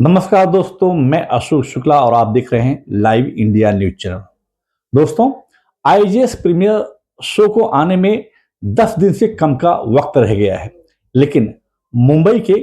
नमस्कार दोस्तों, मैं अशोक शुक्ला और आप देख रहे हैं लाइव इंडिया न्यूज चैनल। दोस्तों, आईजेएस प्रीमियर शो को आने में 10 दिन से कम का वक्त रह गया है, लेकिन मुंबई के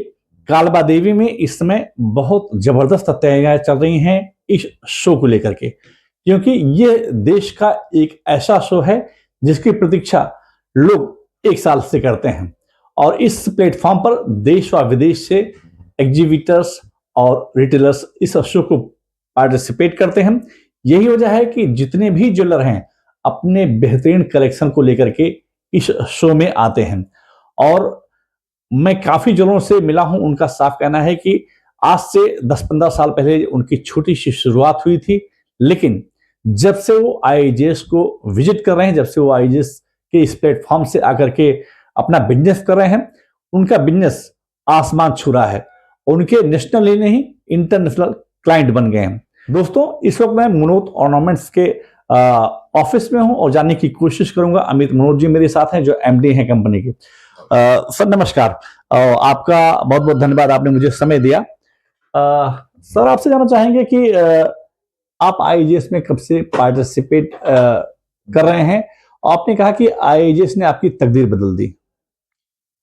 कालबा देवी में इस समय बहुत जबरदस्त तैयारियां चल रही हैं इस शो को लेकर के, क्योंकि ये देश का एक ऐसा शो है जिसकी प्रतीक्षा लोग एक साल से करते हैं और इस प्लेटफॉर्म पर देश व विदेश से एग्जीबिटर्स और रिटेलर्स इस शो को पार्टिसिपेट करते हैं। यही वजह है कि जितने भी ज्वेलर हैं अपने बेहतरीन कलेक्शन को लेकर के इस शो में आते हैं और मैं काफी ज्वेलरों से मिला हूं। उनका साफ कहना है कि आज से 10-15 साल पहले उनकी छोटी सी शुरुआत हुई थी, लेकिन जब से वो आईजेएस को विजिट कर रहे हैं, जब से वो आईजेएस के इस प्लेटफॉर्म से आकर के अपना बिजनेस कर रहे हैं, उनका बिजनेस आसमान छू रहा है। उनके नेशनल ही नहीं इंटरनेशनल क्लाइंट बन गए हैं। दोस्तों, इस वक्त मैं मनोज ऑर्नामेंट्स के ऑफिस में हूं और जानने की कोशिश करूंगा। अमित मनोज जी मेरे साथ हैं जो एमडी हैं कंपनी के। सर नमस्कार, आपका बहुत बहुत धन्यवाद, आपने मुझे समय दिया। सर, आपसे जानना चाहेंगे कि आप आईजेएस में कब से पार्टिसिपेट कर रहे हैं? आपने कहा कि आईजेएस ने आपकी तकदीर बदल दी।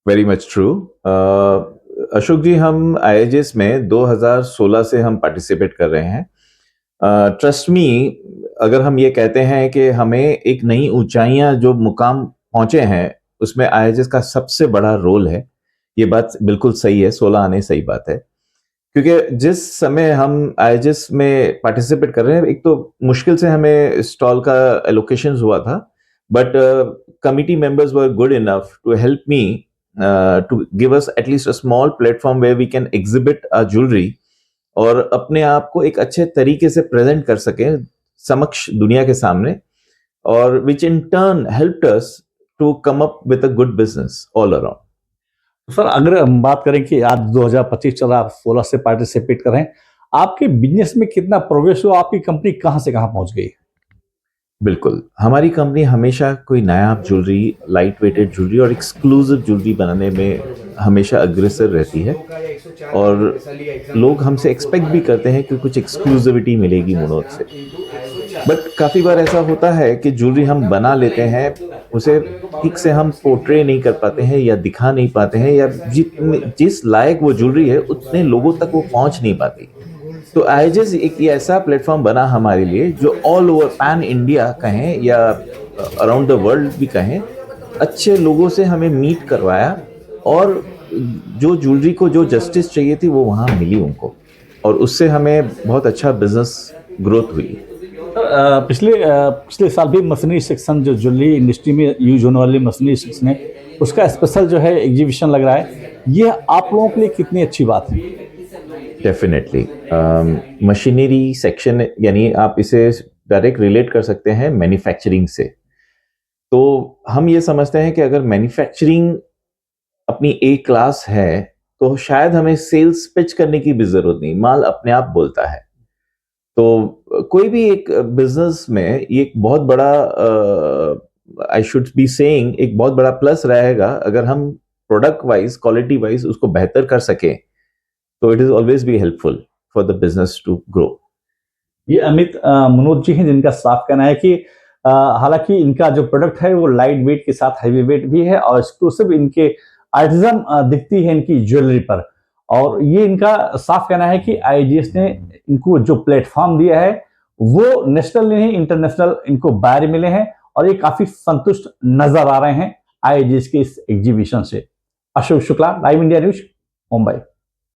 Very much true. Ashok ji, हम आईएजेएस में 2016 से हम पार्टिसिपेट कर रहे हैं। ट्रस्ट मी, अगर हम ये कहते हैं कि हमें एक नई ऊंचाइयां जो मुकाम पहुंचे हैं उसमें आईएजेएस का सबसे बड़ा रोल है, ये बात बिल्कुल सही है। 16 आने सही बात है, क्योंकि जिस समय हम आईएजेएस में पार्टिसिपेट कर रहे हैं, एक तो मुश्किल से हमें स्टॉल का एलोकेशन हुआ था, but committee members were good enough to help me to give us at least a small platform where we can exhibit our jewelry और अपने आप को एक अच्छे तरीके से प्रेजेंट कर सकें समक्ष दुनिया के सामने, और which in turn helped us to come up with a good business all around. Sir, अगर हम बात करें कि आज 2025 चल रहा, आप 16 से पार्टिसिपेट कर रहे हैं, आपके बिजनेस में कितना प्रोग्रेस हुआ? आपकी कंपनी कहां से कहां पहुंच गई? बिल्कुल, हमारी कंपनी हमेशा कोई नायाब ज्वेलरी, लाइट वेटेड ज्वेलरी और एक्सक्लूसिव ज्वेलरी बनाने में हमेशा अग्रेसर रहती है और लोग हमसे एक्सपेक्ट भी करते हैं कि कुछ एक्सक्लूसिविटी मिलेगी मनोज से। बट काफ़ी बार ऐसा होता है कि ज्वेलरी हम बना लेते हैं, उसे ठीक से हम पोर्ट्रे नहीं कर पाते हैं या दिखा नहीं पाते हैं, या जिस लायक वो ज्वेलरी है उतने लोगों तक वो पहुंच नहीं पाती। तो आईजेएस एक ऐसा प्लेटफॉर्म बना हमारे लिए जो ऑल ओवर पैन इंडिया कहें या अराउंड द वर्ल्ड भी कहें, अच्छे लोगों से हमें मीट करवाया और जो ज्वेलरी को जो जस्टिस चाहिए थी वो वहाँ मिली उनको, और उससे हमें बहुत अच्छा बिजनेस ग्रोथ हुई। पिछले साल भी मशीनरी सेक्शन, जो ज्वेलरी इंडस्ट्री में यूज होने वाली मशीनरी सेक्शन है, उसका स्पेशल जो है एग्जीबिशन लग रहा है। ये आप लोगों के लिए कितनी अच्छी बात है? डेफिनेटली मशीनरी सेक्शन, यानी आप इसे डायरेक्ट रिलेट कर सकते हैं मैन्युफैक्चरिंग से। तो हम ये समझते हैं कि अगर मैन्युफैक्चरिंग अपनी ए क्लास है तो शायद हमें सेल्स पिच करने की भी जरूरत नहीं, माल अपने आप बोलता है। तो कोई भी एक बिजनेस में ये एक बहुत बड़ा, आई शुड बी सेइंग, एक बहुत बड़ा प्लस रहेगा अगर हम प्रोडक्ट वाइज, क्वालिटी वाइज उसको बेहतर कर सकें, तो it is always be helpful for the business to grow. ये अमित मनोज जी हैं जिनका साफ कहना है कि हालांकि इनका जो प्रोडक्ट है वो लाइट वेट के साथ हैवी वेट भी है और एक्सक्लूसिव इनके आर्टिजन दिखती है इनकी ज्वेलरी पर, और ये इनका साफ कहना है कि आईजेएस ने इनको जो प्लेटफॉर्म दिया है वो नेशनल नहीं इंटरनेशनल इनको बायर मिले हैं और ये काफी संतुष्ट नजर आ रहे हैं आईजेएस के इस एग्जीबिशन से। Ashok Shukla, live India news, Mumbai.